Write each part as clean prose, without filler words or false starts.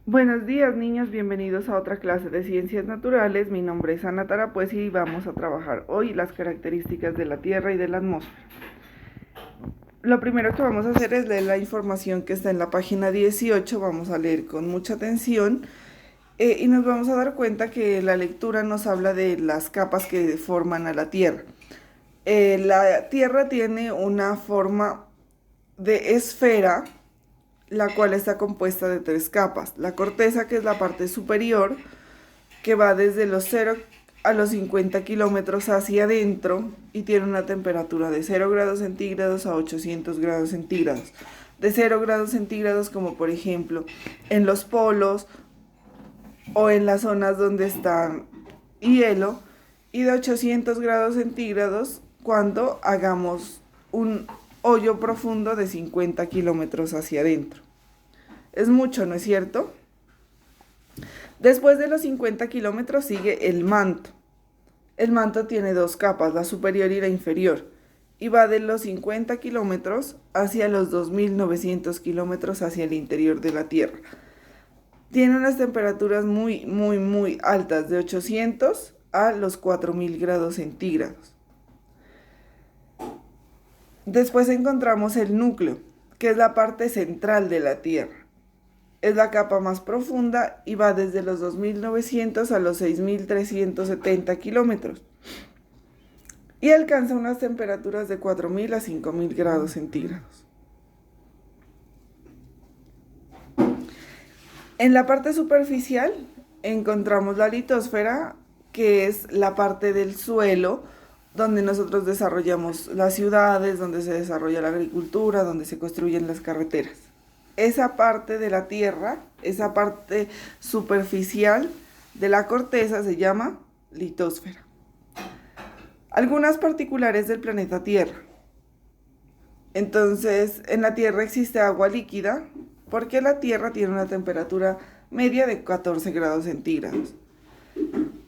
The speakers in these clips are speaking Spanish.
Buenos días, niños, bienvenidos a otra clase de ciencias naturales. Mi nombre es Ana Tarapuez y vamos a trabajar hoy las características de la Tierra y de la atmósfera. Lo primero que vamos a hacer es leer la información que está en la página 18. Vamos a leer con mucha atención y nos vamos a dar cuenta que la lectura nos habla de las capas que forman a la Tierra. La Tierra tiene una forma de esfera, la cual está compuesta de tres capas. La corteza, que es la parte superior, que va desde los 0 a los 50 kilómetros hacia adentro y tiene una temperatura de 0 grados centígrados a 800 grados centígrados. De 0 grados centígrados, como por ejemplo en los polos o en las zonas donde está hielo, y de 800 grados centígrados cuando hagamos un hoyo profundo de 50 kilómetros hacia adentro. Es mucho, ¿no es cierto? Después de los 50 kilómetros sigue el manto. El manto tiene dos capas, la superior y la inferior, y va de los 50 kilómetros hacia los 2.900 kilómetros hacia el interior de la Tierra. Tiene unas temperaturas muy altas, de 800 a los 4.000 grados centígrados. Después encontramos el núcleo, que es la parte central de la Tierra. Es la capa más profunda y va desde los 2.900 a los 6.370 kilómetros. Y alcanza unas temperaturas de 4.000 a 5.000 grados centígrados. En la parte superficial encontramos la litosfera, que es la parte del suelo donde nosotros desarrollamos las ciudades, donde se desarrolla la agricultura, donde se construyen las carreteras. Esa parte de la Tierra, esa parte superficial de la corteza se llama litosfera. Algunas particulares del planeta Tierra. Entonces, en la Tierra existe agua líquida porque la Tierra tiene una temperatura media de 14 grados centígrados.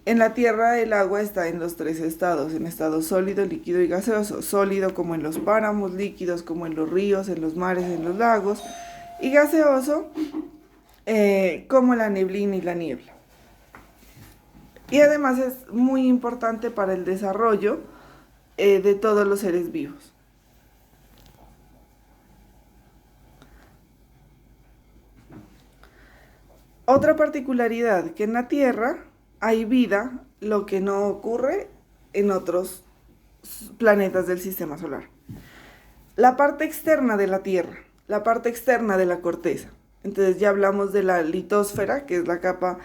En la Tierra el agua está en los tres estados, en estado sólido, líquido y gaseoso. Sólido como en los páramos, líquidos como en los ríos, en los mares, en los lagos, y gaseoso como la neblina y la niebla. Y además es muy importante para el desarrollo de todos los seres vivos. Otra particularidad, que en la Tierra hay vida, lo que no ocurre en otros planetas del sistema solar. La parte externa de la Tierra, la parte externa de la corteza. Entonces ya hablamos de la litosfera, que es la capa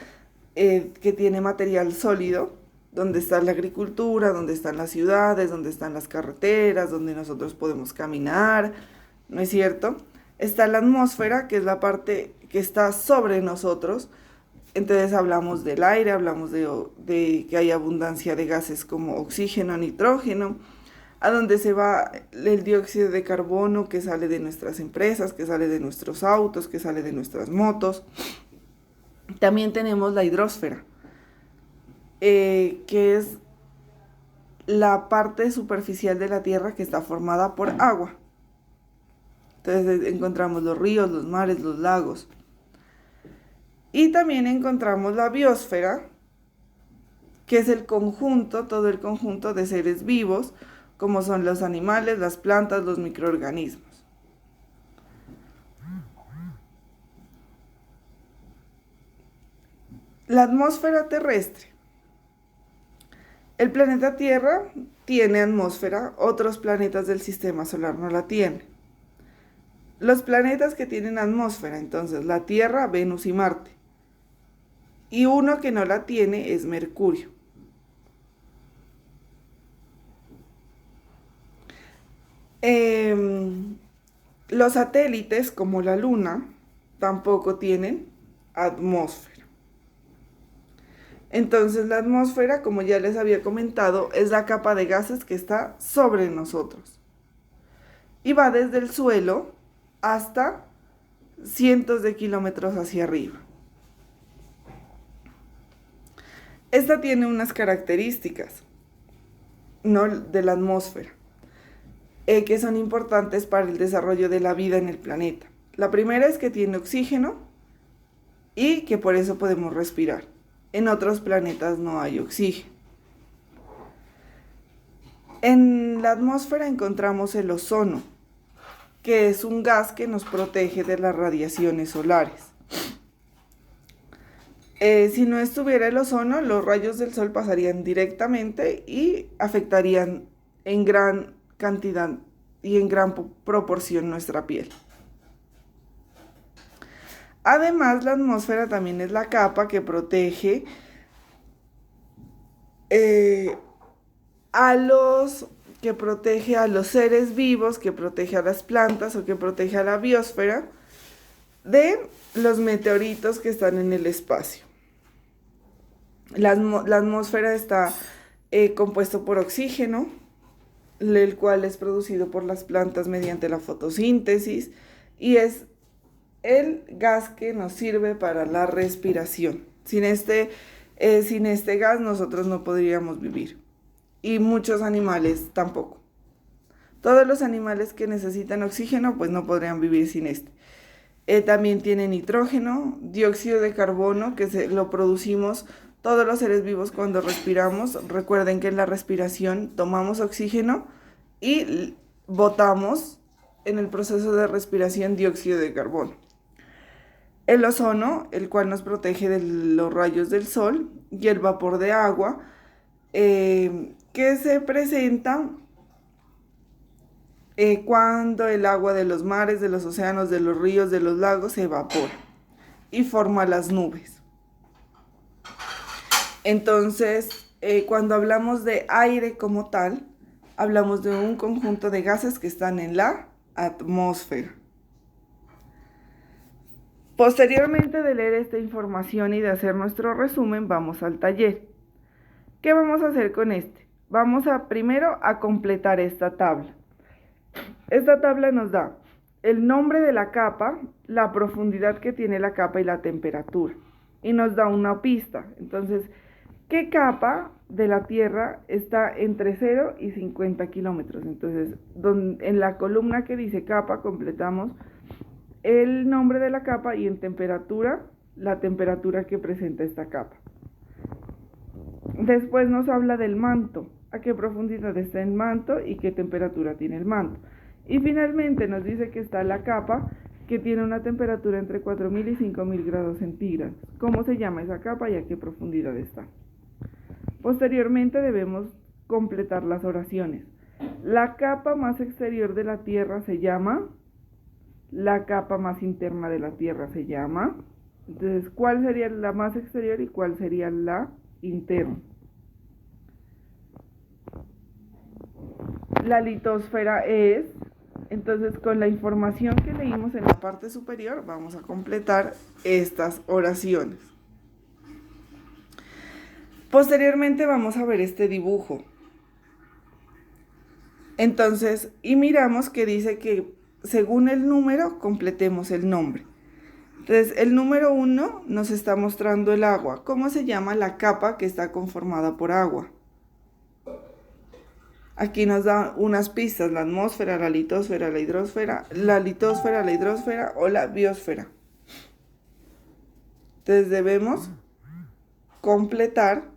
que tiene material sólido, donde está la agricultura, donde están las ciudades, donde están las carreteras, donde nosotros podemos caminar, ¿no es cierto? Está la atmósfera, que es la parte que está sobre nosotros. Entonces hablamos del aire, hablamos de que hay abundancia de gases como oxígeno, nitrógeno, a donde se va el dióxido de carbono que sale de nuestras empresas, que sale de nuestros autos, que sale de nuestras motos. También tenemos la hidrosfera, que es la parte superficial de la Tierra que está formada por agua. Entonces encontramos los ríos, los mares, los lagos. Y también encontramos la biosfera, que es el conjunto, todo el conjunto de seres vivos, como son los animales, las plantas, los microorganismos. La atmósfera terrestre. El planeta Tierra tiene atmósfera, otros planetas del sistema solar no la tienen. Los planetas que tienen atmósfera, entonces, la Tierra, Venus y Marte. Y uno que no la tiene es Mercurio. Los satélites, como la Luna, tampoco tienen atmósfera. Entonces la atmósfera, como ya les había comentado, es la capa de gases que está sobre nosotros. Y va desde el suelo hasta cientos de kilómetros hacia arriba. Esta tiene unas características, ¿no?, de la atmósfera, que son importantes para el desarrollo de la vida en el planeta. La primera es que tiene oxígeno y que por eso podemos respirar. En otros planetas no hay oxígeno. En la atmósfera encontramos el ozono, que es un gas que nos protege de las radiaciones solares. Si no estuviera el ozono, los rayos del sol pasarían directamente y afectarían en gran cantidad y en gran proporción nuestra piel. Además, la atmósfera también es la capa que protege a los seres vivos, que protege a las plantas o que protege a la biosfera de los meteoritos que están en el espacio. La atmósfera está compuesto por oxígeno, el cual es producido por las plantas mediante la fotosíntesis y es el gas que nos sirve para la respiración. Sin este gas nosotros no podríamos vivir y muchos animales tampoco. Todos los animales que necesitan oxígeno pues no podrían vivir sin este. También tiene nitrógeno, dióxido de carbono que lo producimos todos los seres vivos cuando respiramos. Recuerden que en la respiración tomamos oxígeno y botamos en el proceso de respiración dióxido de carbono. El ozono, el cual nos protege de los rayos del sol, y el vapor de agua, que se presenta cuando el agua de los mares, de los océanos, de los ríos, de los lagos se evapora y forma las nubes. Entonces, cuando hablamos de aire como tal, hablamos de un conjunto de gases que están en la atmósfera. Posteriormente de leer esta información y de hacer nuestro resumen, vamos al taller. ¿Qué vamos a hacer con este? Vamos primero a completar esta tabla. Esta tabla nos da el nombre de la capa, la profundidad que tiene la capa y la temperatura. Y nos da una pista. Entonces, ¿qué capa de la Tierra está entre 0 y 50 kilómetros? Entonces, en la columna que dice capa, completamos el nombre de la capa y en temperatura, la temperatura que presenta esta capa. Después nos habla del manto, a qué profundidad está el manto y qué temperatura tiene el manto. Y finalmente nos dice que está la capa que tiene una temperatura entre 4000 y 5000 grados centígrados. ¿Cómo se llama esa capa y a qué profundidad está? Posteriormente debemos completar las oraciones. La capa más exterior de la Tierra se llama, la capa más interna de la Tierra se llama. Entonces, ¿cuál sería la más exterior y cuál sería la interna? La litosfera es, entonces con la información que leímos en la parte superior, vamos a completar estas oraciones. Posteriormente vamos a ver este dibujo. Entonces, y miramos que dice que según el número, completemos el nombre. Entonces, el número 1 nos está mostrando el agua. ¿Cómo se llama la capa que está conformada por agua? Aquí nos da unas pistas: la atmósfera, la litosfera, la hidrosfera, la litosfera, la hidrosfera o la biosfera. Entonces, debemos completar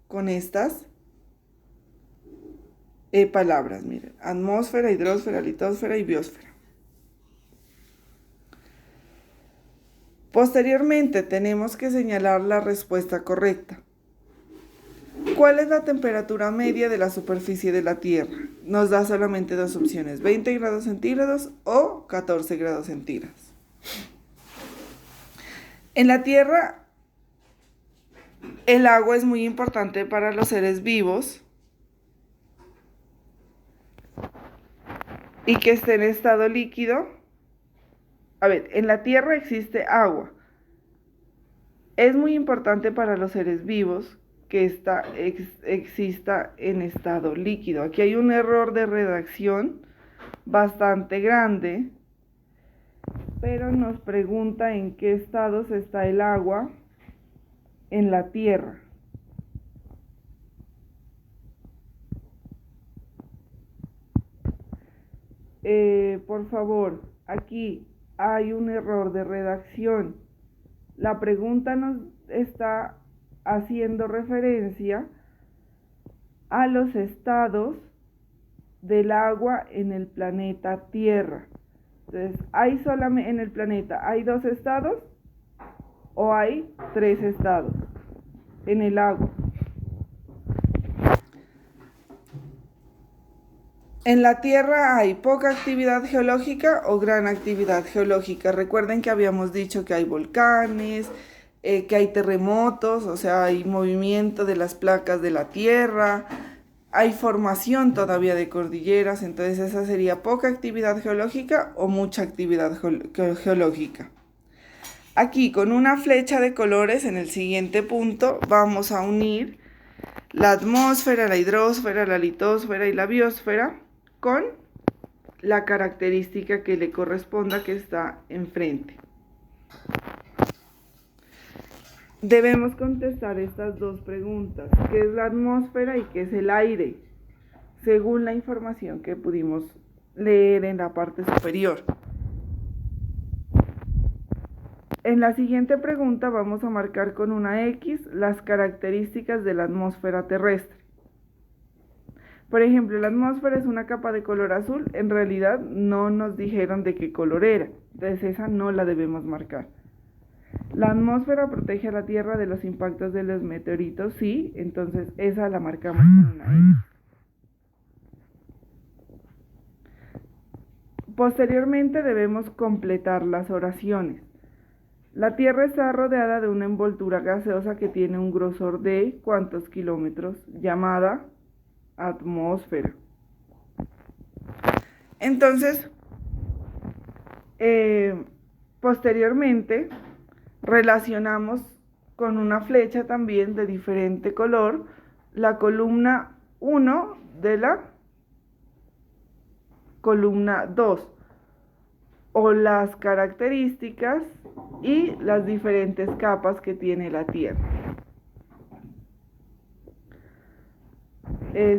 con estas palabras. Miren, atmósfera, hidrosfera, litosfera y biosfera. Posteriormente tenemos que señalar la respuesta correcta. ¿Cuál es la temperatura media de la superficie de la Tierra? Nos da solamente dos opciones: 20 grados centígrados o 14 grados centígrados. En la Tierra, el agua es muy importante para los seres vivos y que esté en estado líquido. A ver, en la Tierra existe agua. Es muy importante para los seres vivos que exista en estado líquido. Aquí hay un error de redacción bastante grande, pero nos pregunta en qué estados está el agua en la Tierra. Por favor, aquí hay un error de redacción. La pregunta nos está haciendo referencia a los estados del agua en el planeta Tierra. Entonces, ¿hay solamente en el planeta hay 2 estados o hay 3 estados en el agua? En la Tierra hay poca actividad geológica o gran actividad geológica. Recuerden que habíamos dicho que hay volcanes, que hay terremotos, o sea, hay movimiento de las placas de la Tierra, hay formación todavía de cordilleras, entonces esa sería poca actividad geológica o mucha actividad geológica. Aquí con una flecha de colores en el siguiente punto vamos a unir la atmósfera, la hidrosfera, la litosfera y la biosfera con la característica que le corresponda que está enfrente. Debemos contestar estas 2 preguntas: ¿qué es la atmósfera y qué es el aire? Según la información que pudimos leer en la parte superior. En la siguiente pregunta vamos a marcar con una X las características de la atmósfera terrestre. Por ejemplo, la atmósfera es una capa de color azul. En realidad no nos dijeron de qué color era, entonces esa no la debemos marcar. La atmósfera protege a la Tierra de los impactos de los meteoritos, sí, entonces esa la marcamos con una X. Posteriormente debemos completar las oraciones. La Tierra está rodeada de una envoltura gaseosa que tiene un grosor de ¿cuántos kilómetros? Llamada atmósfera. Entonces, posteriormente relacionamos con una flecha también de diferente color la columna 1 de la columna 2, o las características y las diferentes capas que tiene la Tierra.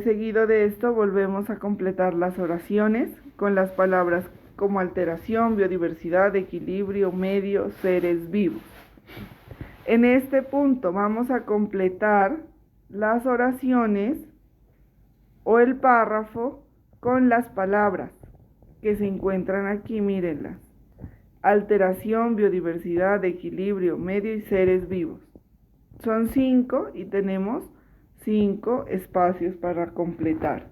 Seguido de esto volvemos a completar las oraciones con las palabras como alteración, biodiversidad, equilibrio, medio, seres vivos. En este punto vamos a completar las oraciones o el párrafo con las palabras que se encuentran aquí, mírenlas: alteración, biodiversidad, equilibrio, medio y seres vivos. Son 5 y tenemos 5 espacios para completar.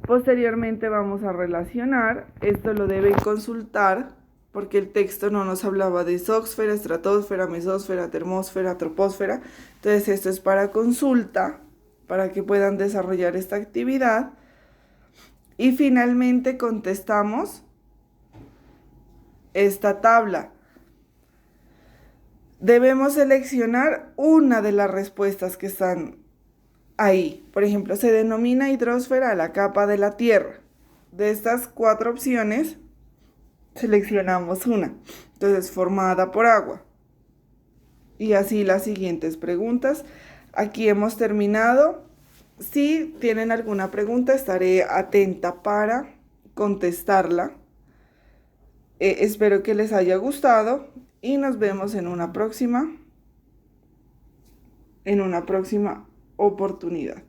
Posteriormente vamos a relacionar, esto lo deben consultar porque el texto no nos hablaba de exósfera, estratosfera, mesósfera, termósfera, troposfera, entonces esto es para consulta, para que puedan desarrollar esta actividad. Y finalmente contestamos esta tabla. Debemos seleccionar una de las respuestas que están ahí. Por ejemplo, se denomina hidrosfera a la capa de la Tierra. De estas 4 opciones, seleccionamos una. Entonces, formada por agua. Y así las siguientes preguntas. Aquí hemos terminado. Si tienen alguna pregunta, estaré atenta para contestarla. Espero que les haya gustado y nos vemos en una próxima oportunidad.